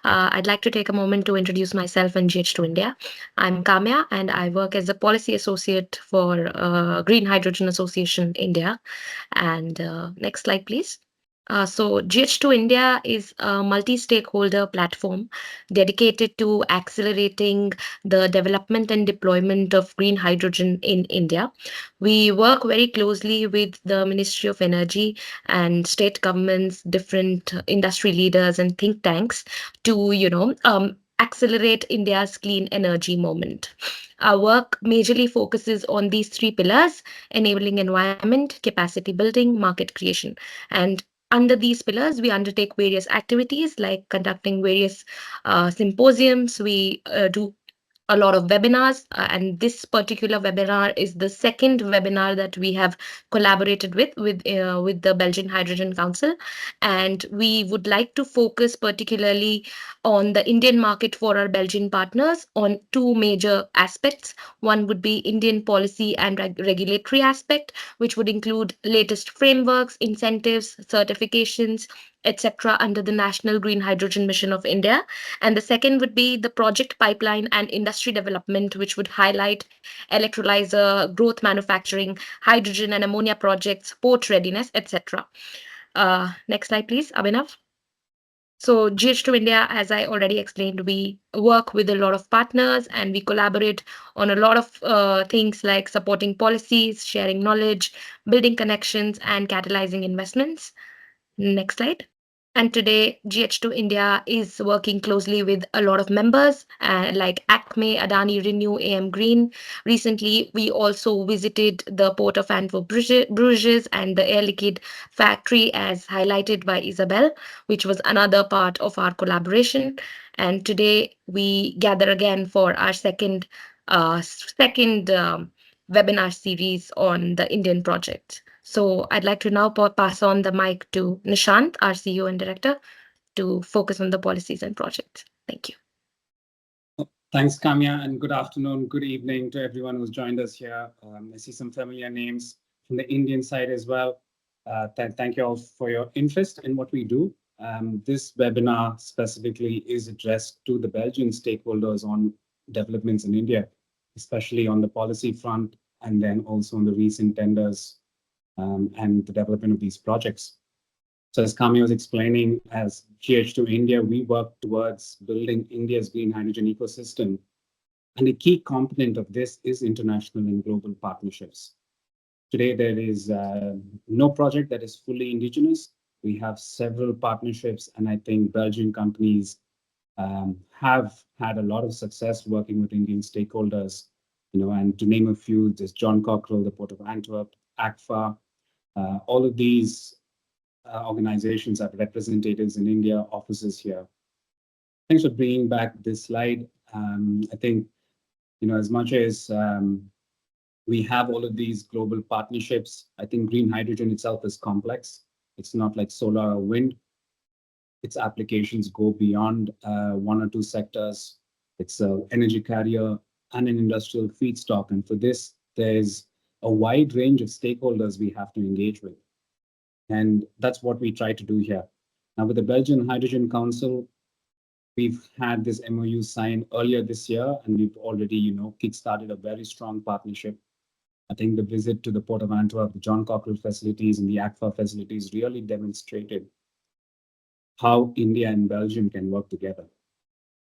I'd like to take a moment to introduce myself and GH2 India. I'm Kamya and I work as a policy associate for Green Hydrogen Association India. And next slide, please. So GH2 India is a multi-stakeholder platform dedicated to accelerating the development and deployment of green hydrogen in India. We work very closely with the Ministry of Energy and state governments, different industry leaders and think tanks to, accelerate India's clean energy moment. Our work majorly focuses on these three pillars: enabling environment, capacity building, market creation. And under these pillars, we undertake various activities like conducting various symposiums. We do a lot of webinars, and this particular webinar is the second webinar that we have collaborated with the Belgian Hydrogen Council, and we would like to focus particularly on the Indian market for our Belgian partners on two major aspects. One would be Indian policy and regulatory aspect, which would include latest frameworks, incentives, certifications, etc., under the National Green Hydrogen Mission of India. And the second would be the project pipeline and industry development, which would highlight electrolyser, growth manufacturing, hydrogen and ammonia projects, port readiness, etc. Next slide, please, Abhinav. So GH2 India, as I already explained, we work with a lot of partners and we collaborate on a lot of things like supporting policies, sharing knowledge, building connections, and catalyzing investments. Next slide. And today, GH2 India is working closely with a lot of members like Acme, Adani Renew, AM Green. Recently, we also visited the port of Antwerp Bruges and the Air Liquide factory, as highlighted by Isabel, which was another part of our collaboration. And today, we gather again for our second webinar series on the Indian project. So I'd like to now pass on the mic to Nishant, our CEO and director, to focus on the policies and projects. Thank you. Thanks, Kamya, and good afternoon, good evening to everyone who's joined us here. I see some familiar names from the Indian side as well. Thank you all for your interest in what we do. This webinar specifically is addressed to the Belgian stakeholders on developments in India, especially on the policy front, and then also on the recent tenders and the development of these projects. So as Kami was explaining, as GH2 India, we work towards building India's green hydrogen ecosystem. And a key component of this is international and global partnerships. Today, there is no project that is fully indigenous. We have several partnerships, and I think Belgian companies have had a lot of success working with Indian stakeholders. And to name a few, there's John Cockerell, the Port of Antwerp, ACFA, all of these organizations have representatives in India, offices here. Thanks for bringing back this slide. I think, as much as we have all of these global partnerships, I think green hydrogen itself is complex. It's not like solar or wind. Its applications go beyond one or two sectors. It's an energy carrier and an industrial feedstock. And for this, there's a wide range of stakeholders we have to engage with. And that's what we try to do here. Now, with the Belgian Hydrogen Council, we've had this MOU signed earlier this year, and we've already, kickstarted a very strong partnership. I think the visit to the Port of Antwerp, the John Cockerell facilities and the ACFA facilities really demonstrated how India and Belgium can work together.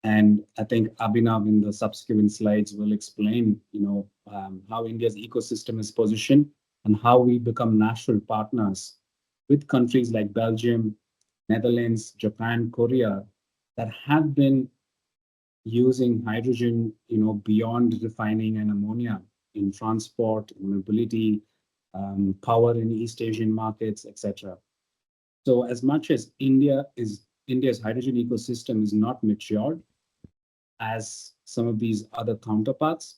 And I think Abhinav in the subsequent slides will explain, how India's ecosystem is positioned and how we become natural partners with countries like Belgium, Netherlands, Japan, Korea, that have been using hydrogen, beyond refining and ammonia in transport, mobility, power in East Asian markets, etc. So as much as India's hydrogen ecosystem is not matured as some of these other counterparts,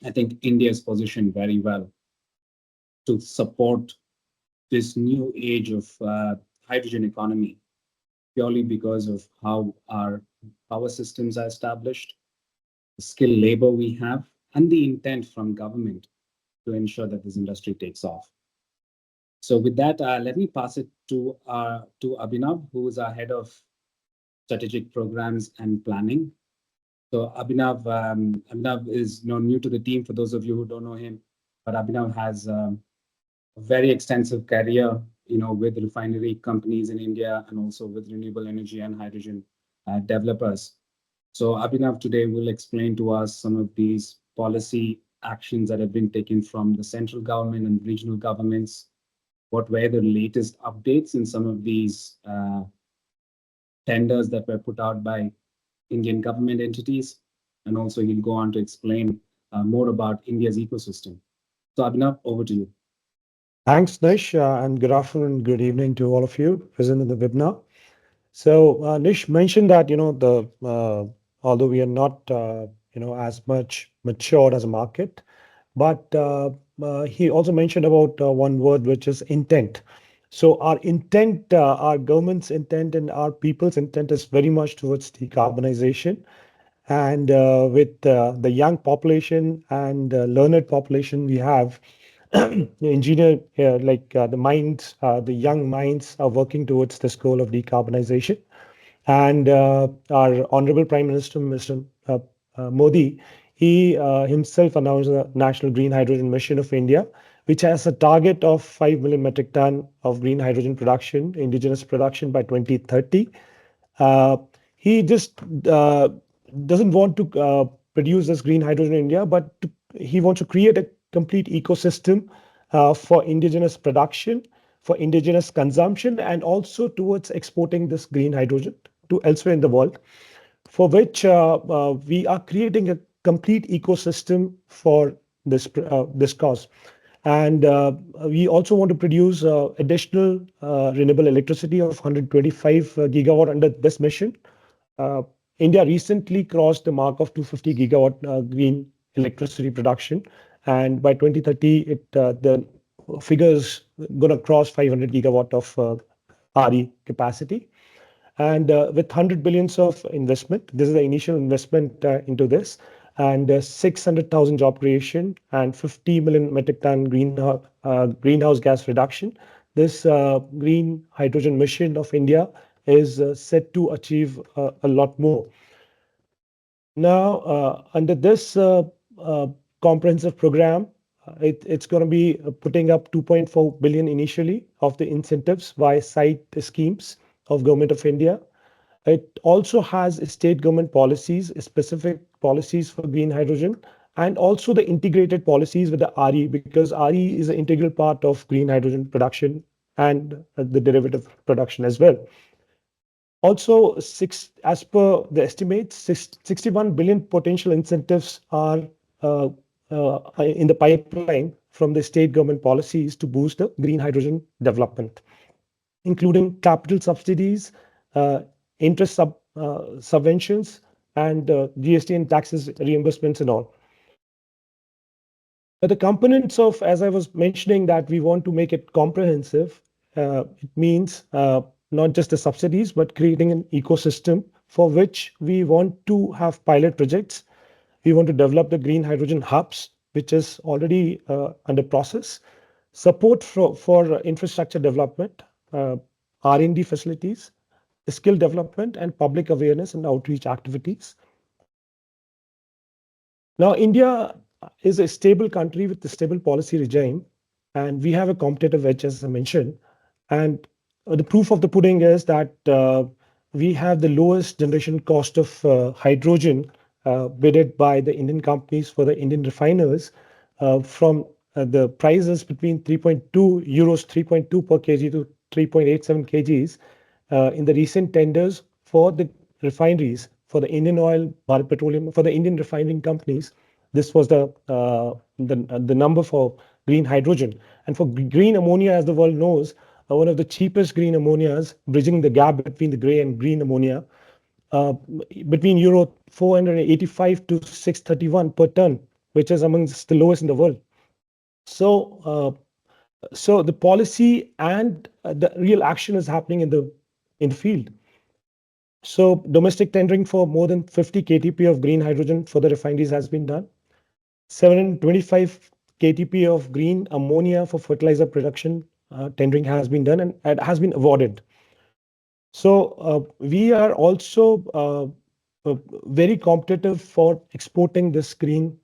I think India is positioned very well to support this new age of hydrogen economy, purely because of how our power systems are established, the skilled labor we have, and the intent from government to ensure that this industry takes off. So with that, let me pass it to Abhinav, who is our head of strategic programs and planning. So Abhinav is new to the team for those of you who don't know him, but Abhinav has a very extensive career, with refinery companies in India and also with renewable energy and hydrogen developers. So Abhinav today will explain to us some of these policy actions that have been taken from the central government and regional governments. What were the latest updates in some of these tenders that were put out by Indian government entities? And also he'll go on to explain more about India's ecosystem. So Abhinav, over to you. Thanks, Nish, and good afternoon, good evening to all of you present in the webinar. So, Nish mentioned that, although we are not, as much matured as a market, but he also mentioned about one word, which is intent. So our intent, our government's intent and our people's intent is very much towards decarbonization. And with the young population and learned population we have, the engineer, the minds, the young minds are working towards this goal of decarbonization. And our Honorable Prime Minister, Mr. Modi, he himself announced the National Green Hydrogen Mission of India, which has a target of 5 million metric ton of green hydrogen production, indigenous production by 2030. Uh, he just doesn't want to produce this green hydrogen in India, but he wants to create a complete ecosystem for indigenous production, for indigenous consumption, and also towards exporting this green hydrogen to elsewhere in the world, for which we are creating a complete ecosystem for this cause. And we also want to produce additional renewable electricity of 125 gigawatt under this mission. Uh, India recently crossed the mark of 250 gigawatt green electricity production, and by 2030, the figure is going to cross 500 gigawatt of RE capacity. And with 100 billions of investment, this is the initial investment into this, and 600,000 job creation and 50 million metric ton greenhouse gas reduction. This green hydrogen mission of India is set to achieve a lot more. Now, under this uh, comprehensive program, it's going to be putting up 2.4 billion initially of the incentives via site schemes of Government of India. It also has state government policies, specific policies for green hydrogen, and also the integrated policies with the RE, because RE is an integral part of green hydrogen production and the derivative production as well. Also, as per the estimates, 61 billion potential incentives are uh, in the pipeline from the state government policies to boost the green hydrogen development, including capital subsidies, uh, subventions, and GST and taxes reimbursements and all. But the components of, as I was mentioning, that we want to make it comprehensive, it means not just the subsidies, but creating an ecosystem for which we want to have pilot projects. We want to develop the green hydrogen hubs, which is already under process, support for infrastructure development, R&D facilities, skill development, and public awareness and outreach activities. Now, India is a stable country with a stable policy regime, and we have a competitive edge, as I mentioned. And the proof of the pudding is that we have the lowest generation cost of hydrogen bidded by the Indian companies for the Indian refiners, from the prices between 3.2 euros, 3.2 per kg to 3.87 kgs in the recent tenders for the refineries, for the Indian oil, Bharat Petroleum, for the Indian refining companies. This was the number for green hydrogen. And for green ammonia, as the world knows, one of the cheapest green ammonias, bridging the gap between the gray and green ammonia, uh, between euro 485 to 631 per ton, which is amongst the lowest in the world. So, so the policy and the real action is happening in the field. So domestic tendering for more than 50 KTP of green hydrogen for the refineries has been done. 725 KTP of green ammonia for fertilizer production tendering has been done and has been awarded. So we are also very competitive for exporting this green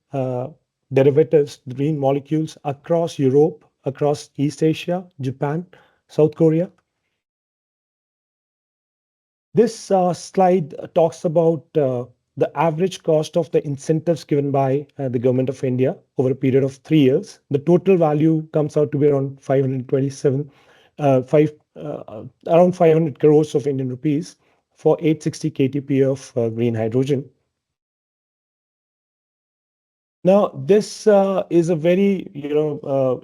derivatives, green molecules across Europe, across East Asia, Japan, South Korea. This slide talks about the average cost of the incentives given by the government of India over a period of 3 years. The total value comes out to be around 527, around 500 crores of Indian rupees for 860 KTP of green hydrogen. Now, this is a very,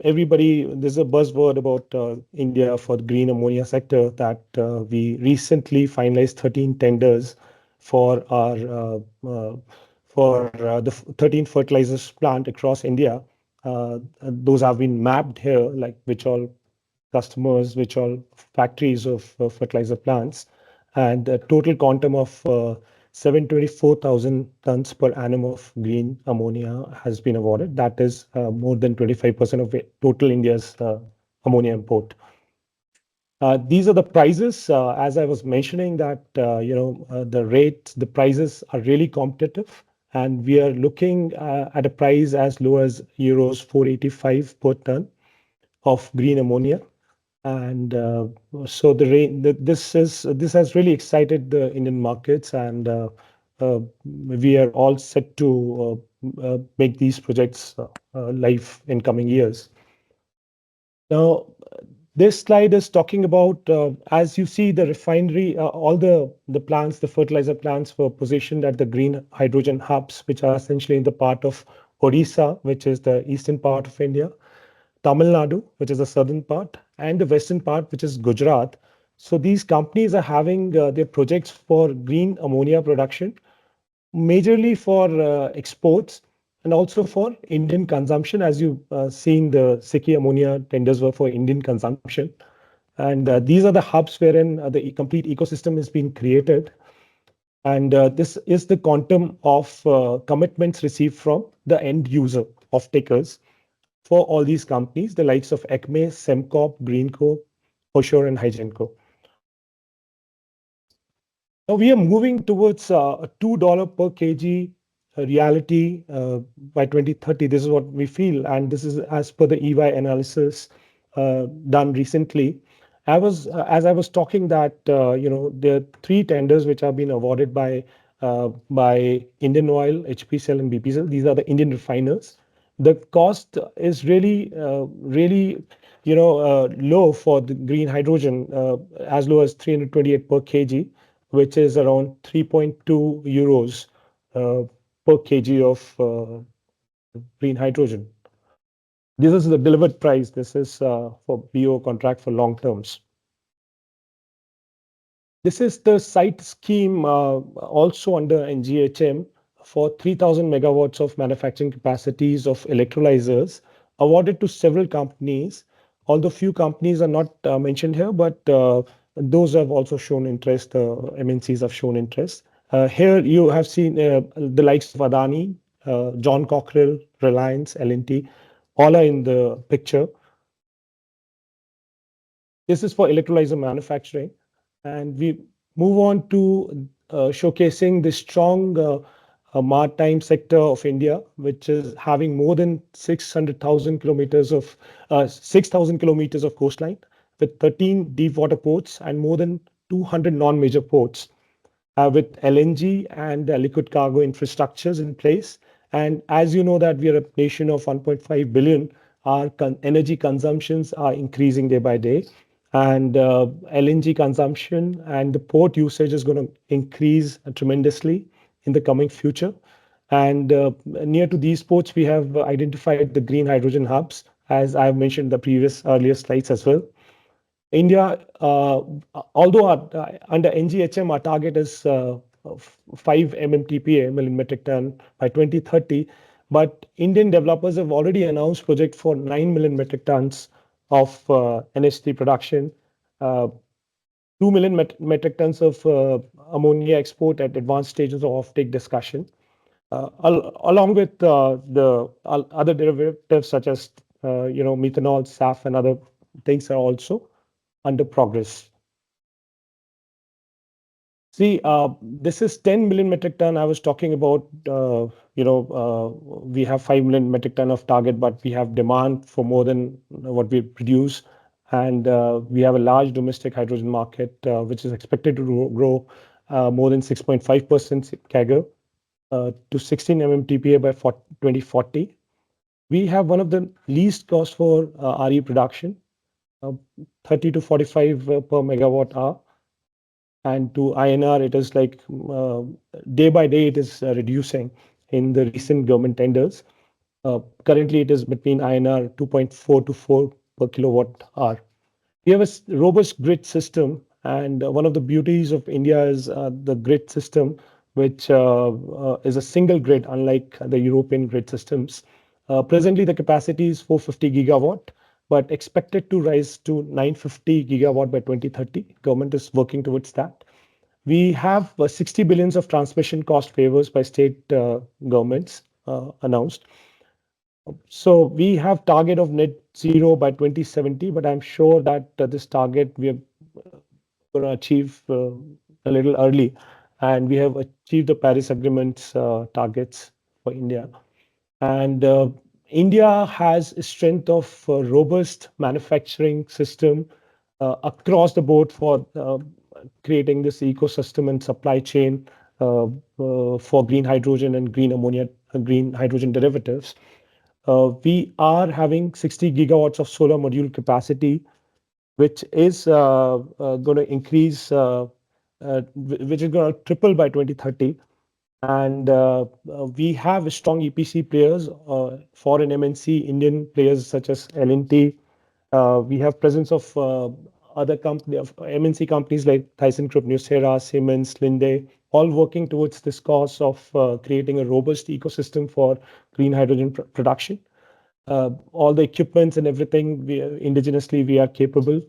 everybody, there's a buzzword about India for the green ammonia sector that we recently finalized 13 tenders for our the 13 fertilizers plant across India. Those have been mapped here, like which all customers, which all factories of fertilizer plants, and a total quantum of 724,000 tons per annum of green ammonia has been awarded. That is more than 25% of total India's ammonia import. These are the prices. As I was mentioning, that the rates, the prices are really competitive, and we are looking at a price as low as euros 485 per ton of green ammonia. And so this has really excited the Indian markets, and we are all set to make these projects live in coming years. Now, this slide is talking about, as you see, the refinery, all the plants, the fertilizer plants were positioned at the green hydrogen hubs, which are essentially in the part of Odisha, which is the eastern part of India, Tamil Nadu, which is the southern part, and the western part, which is Gujarat. So these companies are having their projects for green ammonia production, majorly for exports and also for Indian consumption. As you seen, the Siki ammonia tenders were for Indian consumption. And these are the hubs wherein the complete ecosystem is being created. And this is the quantum of commitments received from the end user, off-takers, for all these companies, the likes of Acme, Semcorp, Greenco, Oshore, and Hygienco. Now we are moving towards a $2 per kg reality by 2030. This is what we feel, and this is as per the EY analysis done recently. As I was talking that there are three tenders which have been awarded by Indian Oil, HPCL, and BPCL. These are the Indian refiners. The cost is really low for the green hydrogen, as low as 328 per kg, which is around 3.2 euros per kg of green hydrogen. This is the delivered price. This is for BO contract for long terms. This is the site scheme also under NGHM for 3,000 megawatts of manufacturing capacities of electrolyzers awarded to several companies. Although few companies are not mentioned here, but those have also shown interest. MNCs have shown interest. Here you have seen the likes of Adani, John Cockrell, Reliance, L&T, all are in the picture. This is for electrolyzer manufacturing. And we move on to showcasing the strong maritime sector of India, which is having more than 6,000 kilometers of coastline with 13 deep water ports and more than 200 non-major ports with LNG and liquid cargo infrastructures in place. And as you know that we are a nation of 1.5 billion, our energy consumptions are increasing day by day. And LNG consumption and the port usage is going to increase tremendously in the coming future. And near to these ports, we have identified the green hydrogen hubs, as I have mentioned in the previous earlier slides as well. India, although under NGHM, our target is 5 MMTPA, million metric ton, by 2030, but Indian developers have already announced project for 9 million metric tons of NH3 production, 2 million metric tons of ammonia export at advanced stages of offtake discussion, along with the other derivatives such as methanol, SAF, and other things are also under progress. See, this is 10 million metric ton. I was talking about, we have 5 million metric ton of target, but we have demand for more than what we produce. And we have a large domestic hydrogen market, which is expected to grow more than 6.5% CAGR to 16 MMTPA by 2040. We have one of the least cost for RE production, uh, 30 to 45 per megawatt hour. And to INR, it is like day by day, it is reducing in the recent government tenders. Currently, it is between INR 2.4 to 4 per kilowatt hour. We have a robust grid system, and one of the beauties of India is the grid system, which is a single grid, unlike the European grid systems. Presently, the capacity is 450 gigawatt, but expected to rise to 950 gigawatt by 2030. Government is working towards that. We have 60 billions of transmission cost favors by state governments announced. So we have target of net zero by 2070, but I'm sure that this target we are going to achieve a little early, and we have achieved the Paris Agreement's targets for India. And India has a strength of robust manufacturing system across the board for creating this ecosystem and supply chain for green hydrogen and green ammonia, green hydrogen derivatives. We are having 60 gigawatts of solar module capacity, which is going to increase, which is going to triple by 2030. And we have strong EPC players, foreign MNC, Indian players such as L&T. We have presence of other company of MNC companies like ThyssenKrupp Nucera, Siemens, Linde, all working towards this cause of creating a robust ecosystem for green hydrogen production. All the equipments and everything indigenously we are capable.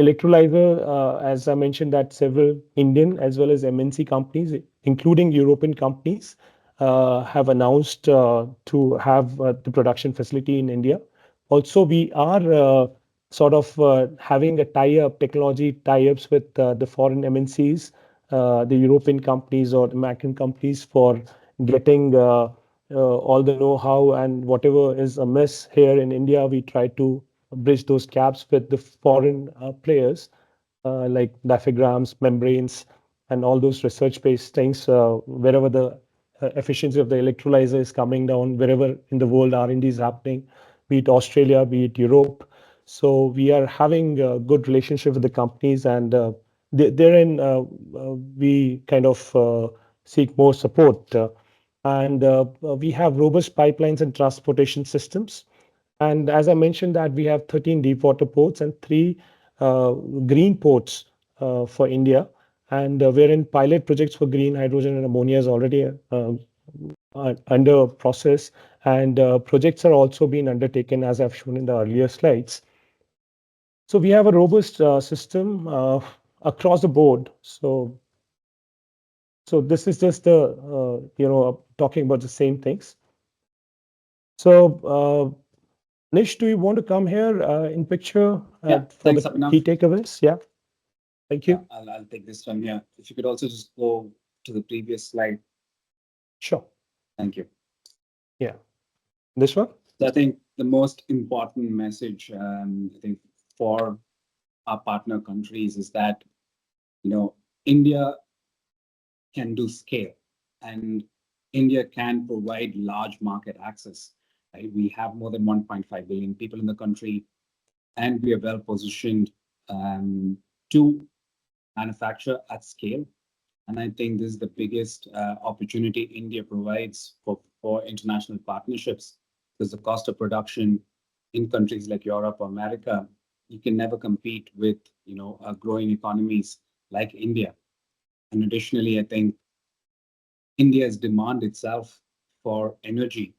Electrolyzer, as I mentioned, that several Indian as well as MNC companies, including European companies, have announced to have the production facility in India. Also, we are sort of having a tie-up, technology tie-ups with the foreign MNCs, the European companies or American companies for getting all the know-how, and whatever is amiss here in India, we try to bridge those gaps with the foreign players like diaphragms, membranes, and all those research-based things. Wherever the efficiency of the electrolyzer is coming down, wherever in the world R&D is happening, be it Australia, be it Europe. So we are having a good relationship with the companies, and therein we kind of seek more support. And we have robust pipelines and transportation systems. And as I mentioned that we have 13 deep water ports and 3 green ports for India. And wherein pilot projects for green hydrogen and ammonia is already under process. And projects are also being undertaken, as I've shown in the earlier slides. So we have a robust system across the board. So this is just the, talking about the same things. So Nish, do you want to come here in picture for thanks, the Abhinav. key takeaways? Yeah, thank you. I'll take this from here. If you could also just go to the previous slide. Sure. Thank you. Yeah, this one. So I think the most important message, I think, for our partner countries is that, India can do scale, and India can provide large market access. Right? We have more than 1.5 billion people in the country, and we are well positioned to manufacture at scale. And I think this is the biggest opportunity India provides for international partnerships, because the cost of production in countries like Europe or America, you can never compete with, growing economies like India. And additionally, I think India's demand itself for energy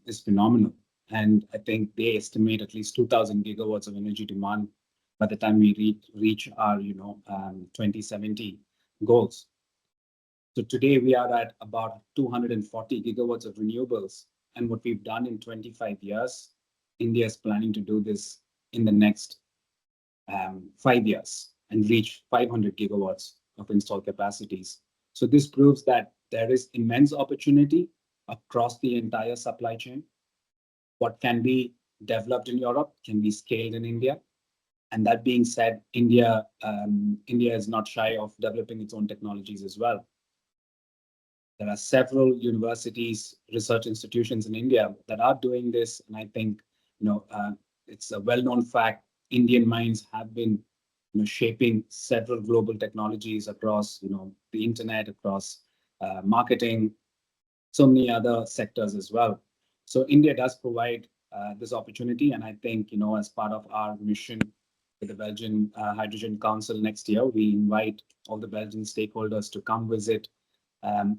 is phenomenal. And I think they estimate at least 2,000 gigawatts of energy demand by the time we reach our, 2070 goals. So today we are at about 240 gigawatts of renewables. And what we've done in 25 years, India is planning to do this in the next 5 years and reach 500 gigawatts of installed capacities. So this proves that there is immense opportunity across the entire supply chain. What can be developed in Europe can be scaled in India. And that being said, India is not shy of developing its own technologies as well. There are several universities, research institutions in India that are doing this, and I think it's a well-known fact. Indian minds have been shaping several global technologies across the internet, across marketing, so many other sectors as well. So India does provide this opportunity, and I think as part of our mission with the Belgian Hydrogen Council next year, we invite all the Belgian stakeholders to come visit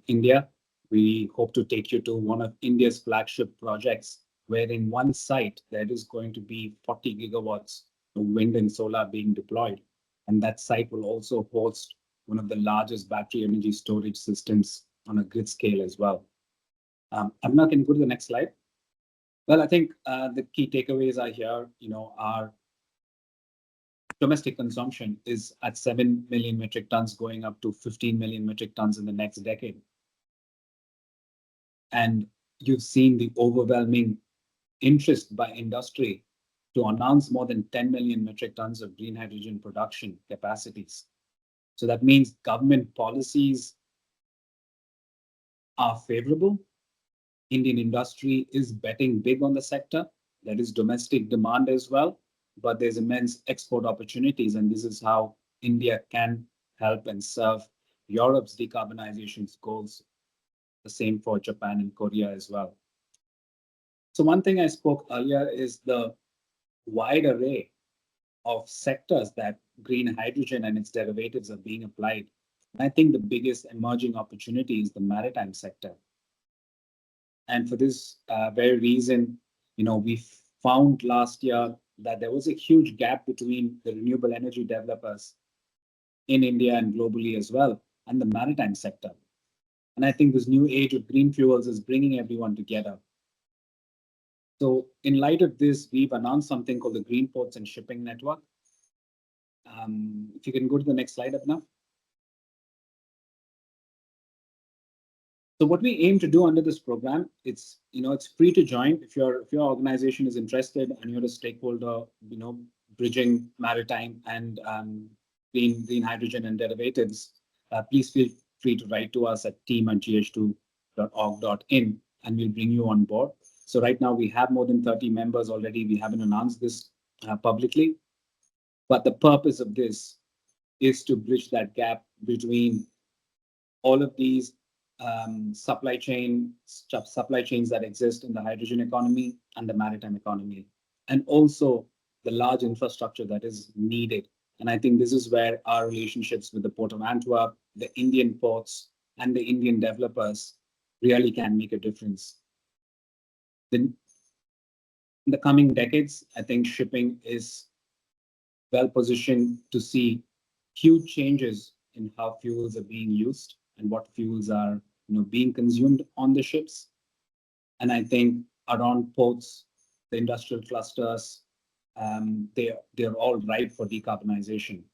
India. We hope to take you to one of India's flagship projects, where in one site there is going to be 40 gigawatts of wind and solar being deployed. And that site will also host one of the largest battery energy storage systems on a grid scale as well. Abhinav, can you go to the next slide? Well, I think the key takeaways are here, our domestic consumption is at 7 million metric tons, going up to 15 million metric tons in the next decade. And you've seen the overwhelming interest by industry to announce more than 10 million metric tons of green hydrogen production capacities. So that means government policies are favorable. Indian industry is betting big on the sector. There is domestic demand as well, but there's immense export opportunities. And this is how India can help and serve Europe's decarbonization goals. The same for Japan and Korea as well. So one thing I spoke earlier is the wide array of sectors that green hydrogen and its derivatives are being applied. And I think the biggest emerging opportunity is the maritime sector. And for this very reason, we found last year that there was a huge gap between the renewable energy developers in India and globally as well, and the maritime sector. And I think this new age of green fuels is bringing everyone together. So in light of this, we've announced something called the Green Ports and Shipping Network. If you can go to the next slide, Abhinav. So what we aim to do under this program, it's free to join. If your organization is interested and you're a stakeholder, bridging maritime and green hydrogen and derivatives, please feel free to write to us at team@gh2.org.in and we'll bring you on board. So right now we have more than 30 members already. We haven't announced this publicly, but the purpose of this is to bridge that gap between all of these supply chains that exist in the hydrogen economy and the maritime economy, and also the large infrastructure that is needed. And I think this is where our relationships with the Port of Antwerp, the Indian ports, and the Indian developers really can make a difference. Then in the coming decades, I think shipping is well positioned to see huge changes in how fuels are being used and what fuels are being consumed on the ships. And I think around ports, the industrial clusters, they're all ripe for decarbonization.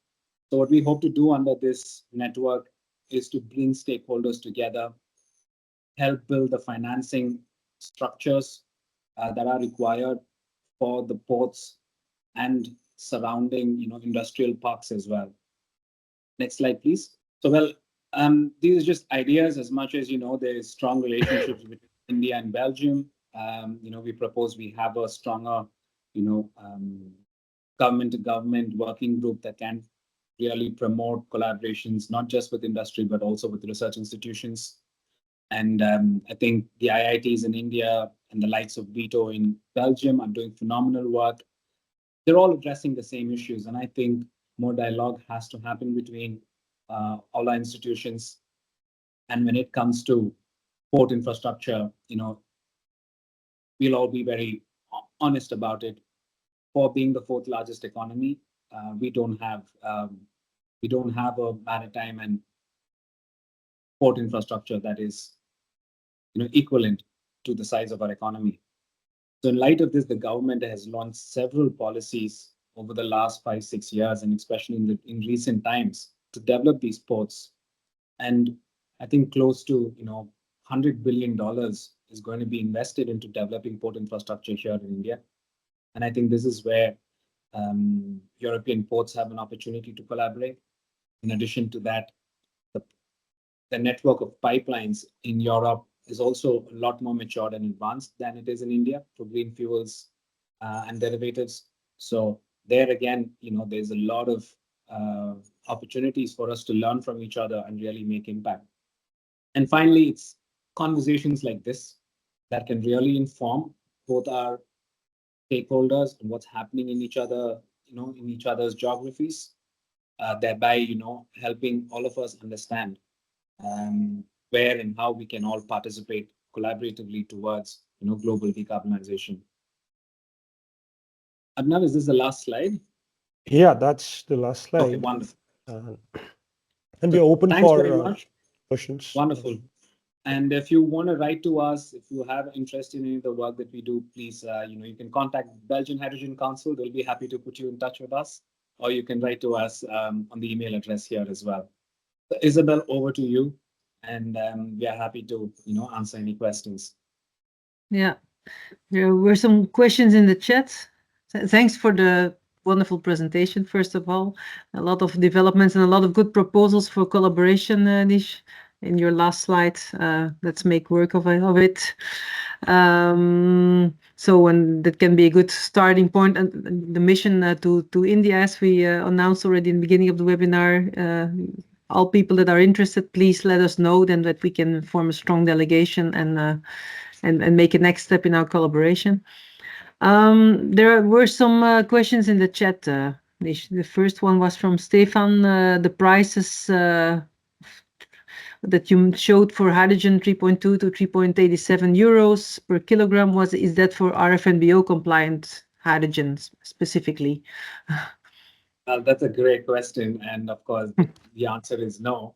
So what we hope to do under this network is to bring stakeholders together, help build the financing structures that are required for the ports and surrounding industrial parks as well. Next slide, please. So these are just ideas. As much as there is strong relationships between India and Belgium. We propose we have a stronger government to government working group that can really promote collaborations, not just with industry, but also with research institutions. And I think the IITs in India and the likes of Vito in Belgium are doing phenomenal work. They're all addressing the same issues. And I think more dialogue has to happen between all our institutions. And when it comes to port infrastructure, we'll all be very honest about it. For being the fourth largest economy, we don't have a maritime and port infrastructure that is equivalent to the size of our economy. So in light of this, the government has launched several policies over the last 5-6 years, and especially in recent times, to develop these ports. And I think close to $100 billion is going to be invested into developing port infrastructure here in India. And I think this is where European ports have an opportunity to collaborate. In addition to that, the network of pipelines in Europe is also a lot more matured and advanced than it is in India for green fuels and derivatives. So there again, there's a lot of opportunities for us to learn from each other and really make impact. And finally, it's conversations like this that can really inform both our stakeholders and what's happening in each other's geographies, thereby, helping all of us understand where and how we can all participate collaboratively towards, global decarbonization. Abhinav, is this the last slide? Yeah, that's the last slide. Okay, wonderful. And we're open Thanks for very much. questions. Wonderful. And if you want to write to us, if you have interest in any of the work that we do, please, you can contact Belgian Hydrogen Council. They'll be happy to put you in touch with us, or you can write to us on the email address here as well. So Isabel, over to you, and we are happy to, answer any questions. Yeah, there were some questions in the chat. Thanks for the wonderful presentation, first of all. A lot of developments and a lot of good proposals for collaboration, Nish, in your last slide. Let's make work of it. So, and that can be a good starting point. And the mission to India, as we announced already in the beginning of the webinar, all people that are interested, please let us know, then that we can form a strong delegation and make a next step in our collaboration. There were some questions in the chat. The first one was from Stefan. The prices that you showed for hydrogen, 3.2 to 3.87 euros per kilogram, is that for RFNBO compliant hydrogen specifically? That's a great question, and of course, the answer is no.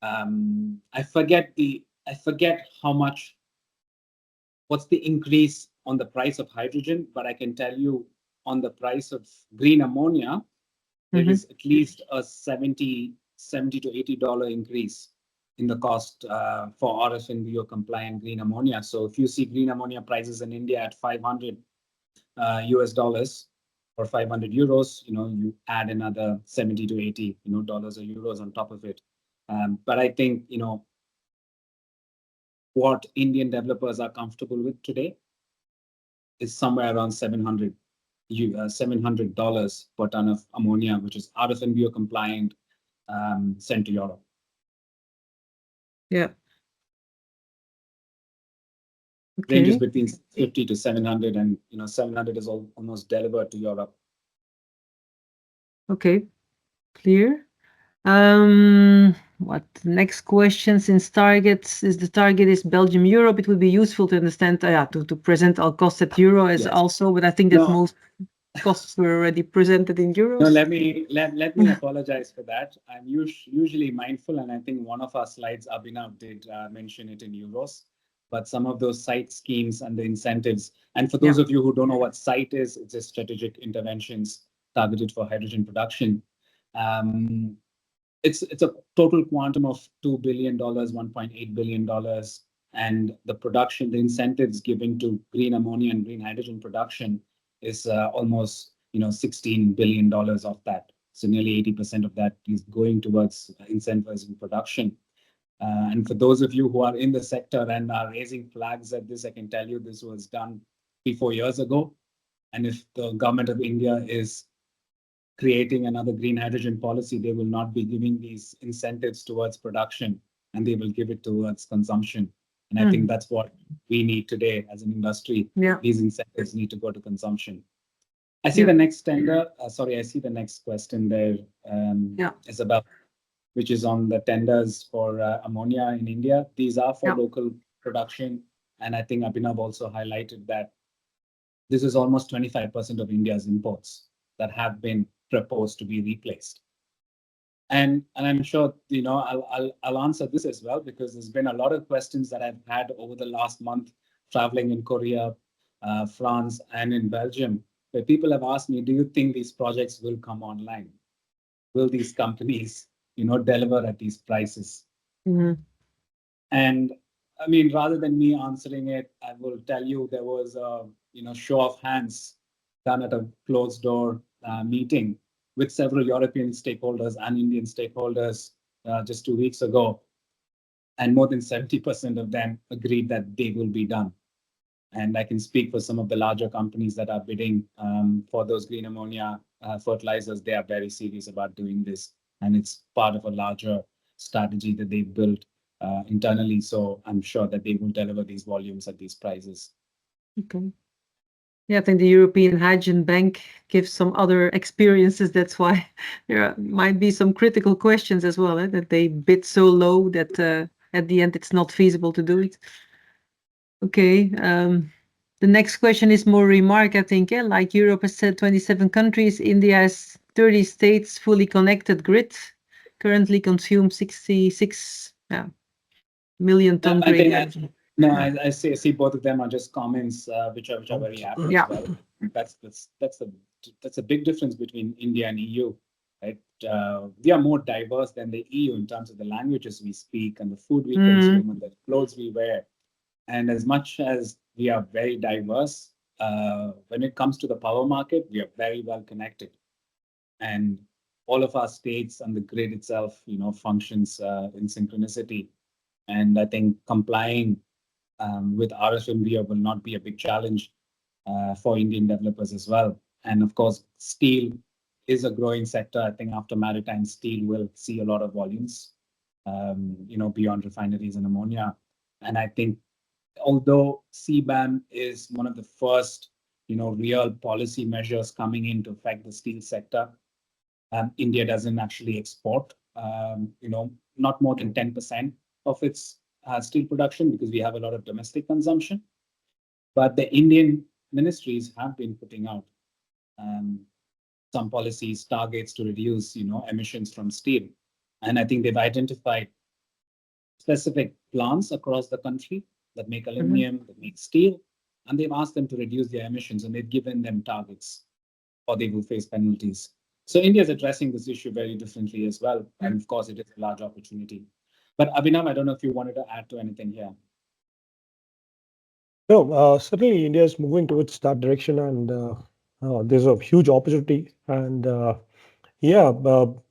I forget how much. What's the increase on the price of hydrogen? But I can tell you on the price of green ammonia, there is at least a $70 to $80 increase in the cost for RFNBO compliant green ammonia. So if you see green ammonia prices in India at $500 US dollars or 500 euros, you add another 70 to 80 dollars or euros on top of it. But I think what Indian developers are comfortable with today is somewhere around $700 per ton of ammonia, which is RFNBO compliant, sent to Europe. Yeah. Ranges between 50 to 700, and 700 is almost delivered to Europe. Okay, clear. What next question? Since the target is Belgium Europe, it would be useful to understand to present our costs at euro as also, but I think that most costs were already presented in euros. No, let me apologize for that. I'm usually mindful, and I think one of our slides, Abhinav, did mention it in euros. But some of those site schemes and the incentives, and for those of you who don't know what site is, it's a strategic interventions targeted for hydrogen production. It's a total quantum of $2 billion, $1.8 billion, and the incentives given to green ammonia and green hydrogen production is almost $16 billion of that. So nearly 80% of that is going towards incentivizing production. And for those of you who are in the sector and are raising flags at this, I can tell you this was done 3-4 years ago. And if the government of India is creating another green hydrogen policy, they will not be giving these incentives towards production, and they will give it towards consumption. And I think that's what we need today as an industry. These incentives need to go to consumption. I see the next tender. I see the next question there, Isabel, which is on the tenders for ammonia in India. These are for local production. And I think Abhinav also highlighted that this is almost 25% of India's imports that have been proposed to be replaced. And I'm sure, I'll answer this as well, because there's been a lot of questions that I've had over the last month traveling in Korea, France, and in Belgium, where people have asked me, do you think these projects will come online? Will these companies deliver at these prices. Mhm. And I mean, rather than me answering it, I will tell you there was a show of hands done at a closed door meeting with several European stakeholders and Indian stakeholders just 2 weeks ago, and more than 70% of them agreed that they will be done. And I can speak for some of the larger companies that are bidding for those green ammonia fertilizers. They are very serious about doing this, and it's part of a larger strategy that they've built internally. So I'm sure that they will deliver these volumes at these prices. Okay. Yeah, I think the European Hydrogen Bank gives some other experiences. That's why there might be some critical questions as well, that they bid so low that at the end it's not feasible to do it. Okay. The next question is more remark, I think. Like Europe has said, 27 countries. India has 30 states, fully connected grid. Currently consume 66 million ton I grade think hydrogen. no, I see both of them are just comments which are very apt as Yeah. well. That's a big difference between India and EU, right? We are more diverse than the EU in terms of the languages we speak and the food we consume and the clothes we wear. And as much as we are very diverse, when it comes to the power market, we are very well connected. And all of our states and the grid itself, functions in synchronicity. And I think complying with RFMDA will not be a big challenge for Indian developers as well. And of course, steel is a growing sector. I think after maritime, steel will see a lot of volumes, beyond refineries and ammonia. And I think although CBAM is one of the first, real policy measures coming in to affect the steel sector, India doesn't actually export, not more than 10% of its steel production because we have a lot of domestic consumption. But the Indian ministries have been putting out some policies, targets to reduce, emissions from steel. And I think they've identified specific plants across the country that make aluminum, that make steel, and they've asked them to reduce their emissions, and they've given them targets, or they will face penalties. So India is addressing this issue very differently as well, and of course, it is a large opportunity. But Abhinav, I don't know if you wanted to add to anything here. No, certainly India is moving towards that direction, and there's a huge opportunity. And yeah,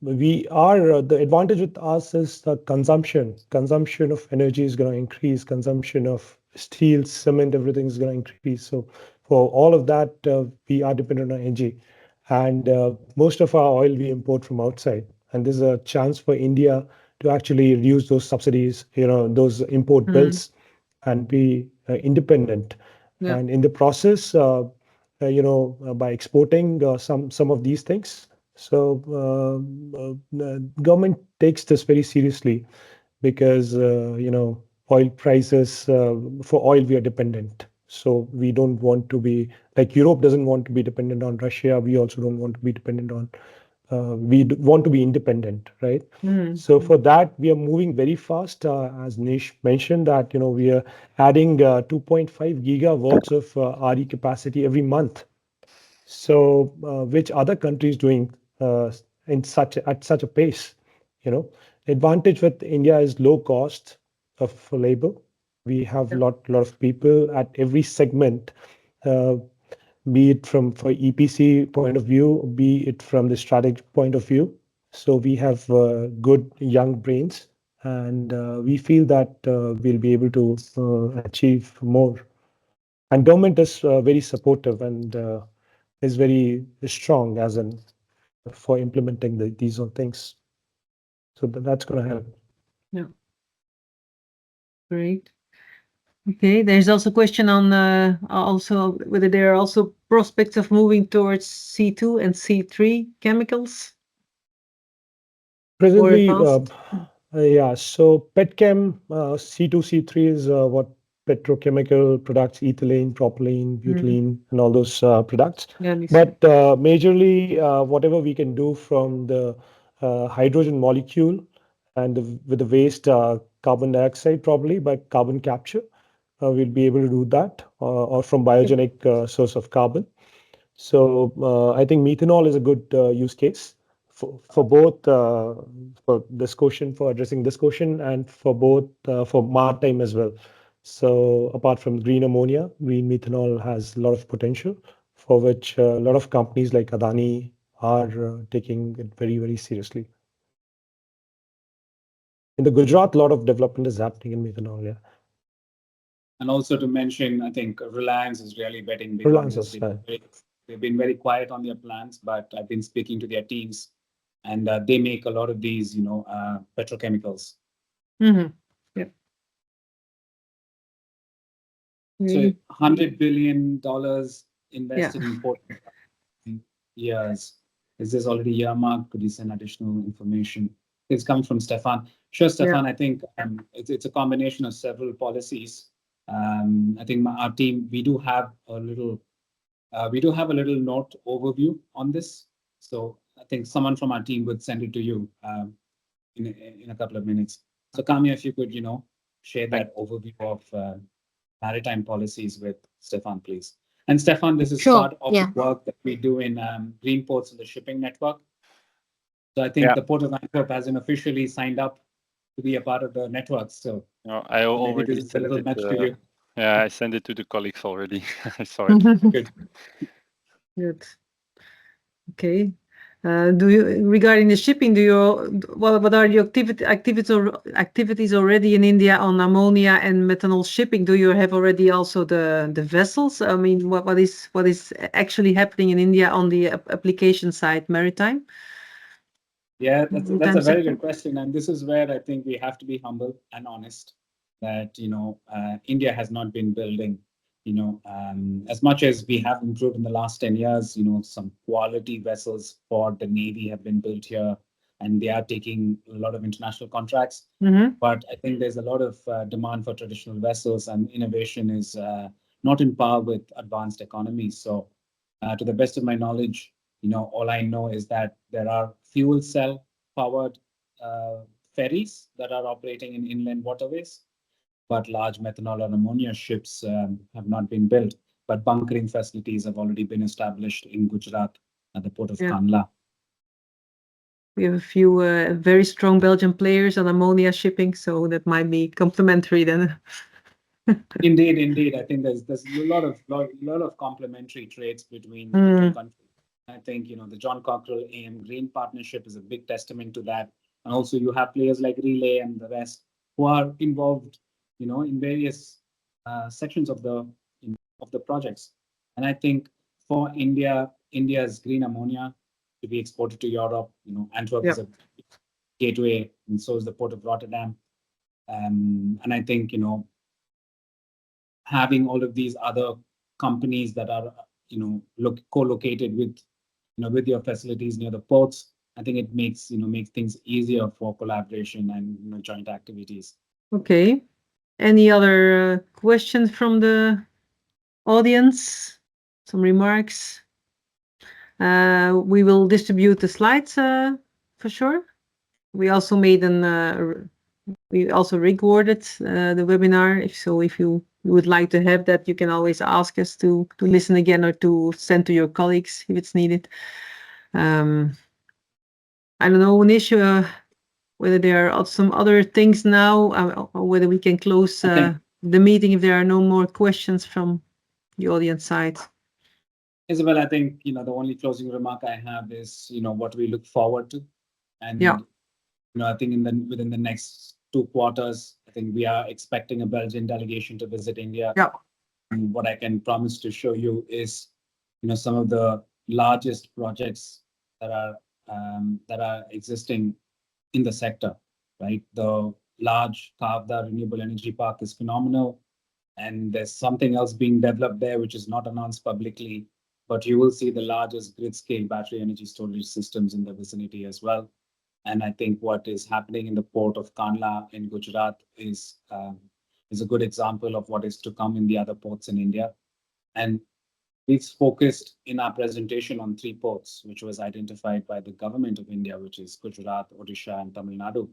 we are the advantage with us is the consumption. Consumption of energy is going to increase. Consumption of steel, cement, everything is going to increase. So for all of that, we are dependent on energy, and most of our oil we import from outside. And there's a chance for India to actually reduce those subsidies, those import bills, and be independent. Yeah. And in the process, by exporting some of these things. So the government takes this very seriously because oil prices, for oil we are dependent. So we don't want to be like Europe doesn't want to be dependent on Russia. We also don't want to be dependent on. Want to be independent, right? So for that, we are moving very fast. As Nish mentioned, that we are adding 2.5 gigawatts of RE capacity every month. So which other countries doing at such a pace? Advantage with India is low cost of labor. We have lot of people at every segment. Be it from for EPC point of view, be it from the strategic point of view. So we have good young brains, and we feel that we'll be able to achieve more. And government is very supportive and is very strong as in for implementing these things. So that's going to help. Yeah. Great. Okay, there's also a question on also whether there are also prospects of moving towards C2 and C3 chemicals. Presently, advanced. yeah, so petchem, C2, C3 is what petrochemical products, ethylene, propylene, butylene, and all those products. Yeah, this- But majorly, whatever we can do from the hydrogen molecule and with the waste carbon dioxide, probably by carbon capture, we'll be able to do that, or from biogenic source of carbon. So I think methanol is a good use case for both for this question, for addressing this question, and for both for maritime as well. So apart from green ammonia, green methanol has a lot of potential, for which a lot of companies like Adani are taking it very seriously. In the Gujarat, a lot of development is happening in methanol. Yeah. And also to mention, I think Reliance is really betting big on Reliance this. is, They've been very quiet on their plans, but I've been speaking to their teams, and they make a lot of these, petrochemicals. Mm-hmm. Yep. So Really? $100 billion invested Yeah. in port in years. Is this already earmarked? Could you send additional information? It's come from Stefan. Sure, Stefan. I think it's a combination of several policies. I think our team, we do have a little note overview on this. So I think someone from our team would send it to you in a couple of minutes. So Kamya, if you could, share that overview of maritime policies with Stefan, please. And Stefan, this is Sure. part of Yeah. the work that we do in green ports in the shipping network. So I think the Port of Antwerp hasn't officially signed up to be a part of the network. So No, I maybe already this is a sent little it. match to you. Yeah, I sent it to the colleagues already. I saw it. Good. Good. Okay. Regarding the shipping, what are your activities already in India on ammonia and methanol shipping? Do you have already also the vessels? I mean, what is actually happening in India on the application side, maritime? Yeah, that's a very good question, and this is where I think we have to be humble and honest that India has not been building. As much as we have improved in the last 10 years, some quality vessels for the Navy have been built here, and they are taking a lot of international contracts. Mm-hmm. But I think there's a lot of demand for traditional vessels, and innovation is not in par with advanced economies. So, to the best of my knowledge, all I know is that there are fuel cell powered ferries that are operating in inland waterways, but large methanol or ammonia ships have not been built. But bunkering facilities have already been established in Gujarat at the port of Kandla. We have a few very strong Belgian players on ammonia shipping, so that might be complementary then. Indeed. I think there's a lot of complementary traits between the two countries. I think the John Cockrell AM Green partnership is a big testament to that. And also you have players like Relay and the rest who are involved, in various sections of the projects. And I think for India's green ammonia to be exported to Europe, Antwerp is a gateway, and so is the port of Rotterdam. And I think having all of these other companies that are co-located with your facilities near the ports, I think it makes things easier for collaboration and joint activities. Okay. Any other questions from the audience? Some remarks? We will distribute the slides for sure. We also recorded the webinar. If you would like to have that, you can always ask us to listen again or to send to your colleagues if it's needed. I don't know, Nish, whether there are some other things now, or whether we can close the meeting if there are no more questions from the audience side. Isabel, I think the only closing remark I have is what we look forward to, and I think within the next 2 quarters, I think we are expecting a Belgian delegation to visit India. Yeah. And what I can promise to show you is some of the largest projects that are existing in the sector, right? The large Kavda renewable energy park is phenomenal, and there's something else being developed there which is not announced publicly, but you will see the largest grid-scale battery energy storage systems in the vicinity as well. And I think what is happening in the port of Kandla in Gujarat is a good example of what is to come in the other ports in India. And we've focused in our presentation on 3 ports, which was identified by the government of India, which is Gujarat, Odisha, and Tamil Nadu.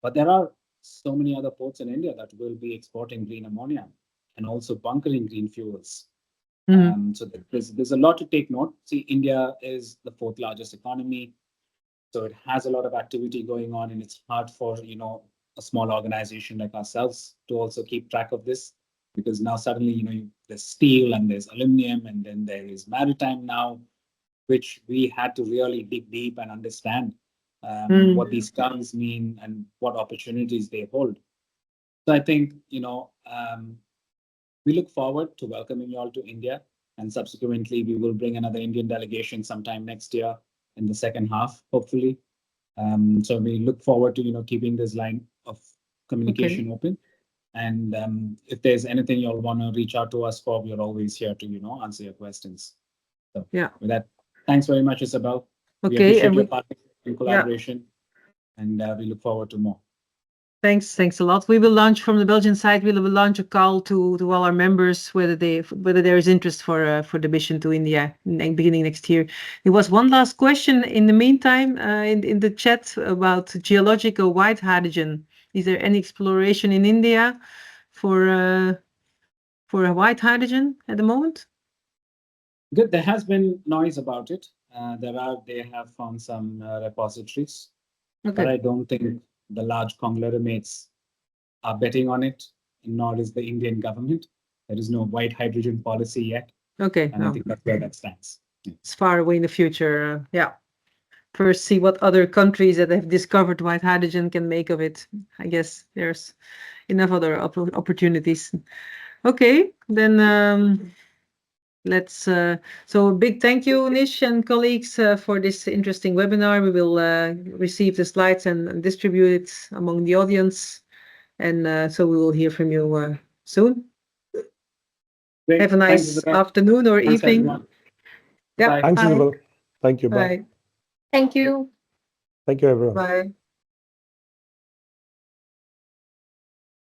But there are so many other ports in India that will be exporting green ammonia and also bunkering green fuels. So there's a lot to take note. See, India is the 4th largest economy. So it has a lot of activity going on, and it's hard for, a small organization like ourselves to also keep track of this, because now suddenly, there's steel and there's aluminum, and then there is maritime now, which we had to really dig deep and understand what these terms mean and what opportunities they hold. So I think, we look forward to welcoming you all to India, and subsequently we will bring another Indian delegation sometime next year in the second half, hopefully. So we look forward to, keeping this line of communication open. And if there's anything you all want to reach out to us for, we're always here to, answer your questions. So with that, thanks very much, Isabel. We appreciate your partnership and collaboration, and we look forward to more. Thanks a lot. We will launch from the Belgian side. We will launch a call to all our members whether there is interest for the mission to India beginning next year. There was one last question in the meantime in the chat about geological white hydrogen. Is there any exploration in India for a white hydrogen at the moment? Good. There has been noise about it. They have found some repositories, but I don't think the large conglomerates are betting on it, nor is the Indian government. There is no white hydrogen policy yet. And I think that's where that stands. It's far away in the future. First, see what other countries that have discovered white hydrogen can make of it. I guess there's enough other opportunities. Okay, then let's. So a big thank you, Nish and colleagues, for this interesting webinar. We will receive the slides and distribute it among the audience, and so we will hear from you soon. Great. Have a nice afternoon or evening. Thanks, Isabel. Thank you. Bye. Thank you. Thank you, everyone. Bye.